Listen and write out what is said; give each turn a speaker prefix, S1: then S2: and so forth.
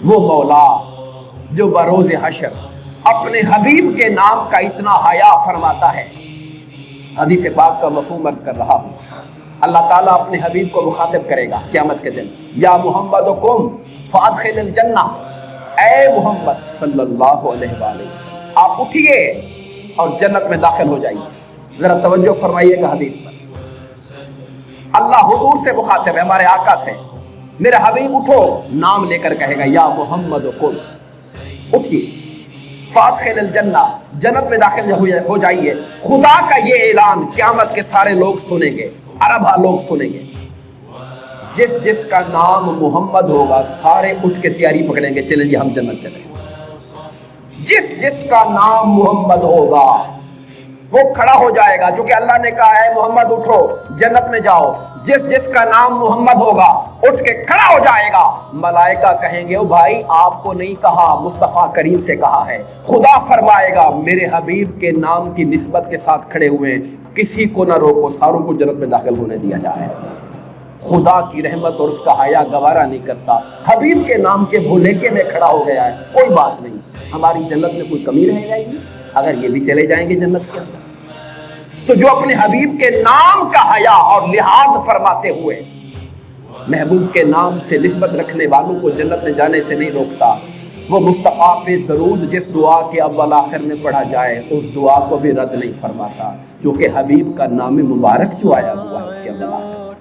S1: وہ مولا جو بروز حشر اپنے حبیب کے نام کا اتنا حیا فرماتا ہے۔ حدیث پاک کا مفہوم عرض کر رہا ہوں۔ اللہ تعالیٰ اپنے حبیب کو مخاطب کرے گا قیامت کے دن، یا محمد قم فادخل الجنہ، اے محمد صلی اللہ علیہ وآلہ وسلم آپ اٹھیے اور جنت میں داخل ہو جائیے۔ ذرا توجہ فرمائیے گا حدیث پر، اللہ حضور سے مخاطب ہے، ہمارے آقا سے، میرا حبیب اٹھو، نام لے کر کہے گا یا محمد قم، اٹھیے، فادخل الجنہ، جنت میں داخل ہو جائیے۔ خدا کا یہ اعلان قیامت کے سارے لوگ سنیں گے، عربہ لوگ سنیں گے۔ جس جس کا نام محمد ہوگا سارے اٹھ کے تیاری پکڑیں گے، چلیں جی ہم جنت چلیں۔ جس جس کا نام محمد ہوگا وہ کھڑا ہو جائے گا، چونکہ اللہ نے کہا ہے محمد اٹھو جنت میں جاؤ۔ جس جس کا نام محمد ہوگا اٹھ کے کھڑا ہو جائے گا۔ ملائکہ کہیں گے او بھائی آپ کو نہیں کہا، مصطفیٰ کریم سے کہا ہے۔ خدا فرمائے گا میرے حبیب کے نام کی نسبت کے ساتھ کھڑے ہوئے کسی کو نہ روکو، ساروں کو جنت میں داخل ہونے دیا جائے۔ خدا کی رحمت اور اس کا حیا گوارا نہیں کرتا، حبیب کے نام کے بھولیکے میں کھڑا ہو گیا ہے، کوئی بات نہیں، ہماری جنت میں کوئی کمی رہ جائے گی اگر یہ بھی چلے جائیں گے جنت کے اندر۔ تو جو اپنے حبیب کے نام کا حیا اور لحاظ فرماتے ہوئے محبوب کے نام سے نسبت رکھنے والوں کو جنت میں جانے سے نہیں روکتا، وہ مصطفیٰ پہ درود جس دعا کے اول آخر میں پڑھا جائے اس دعا کو بھی رد نہیں فرماتا، جو کہ حبیب کا نام مبارک جو آیا ہوا ہے اس کے اول آخر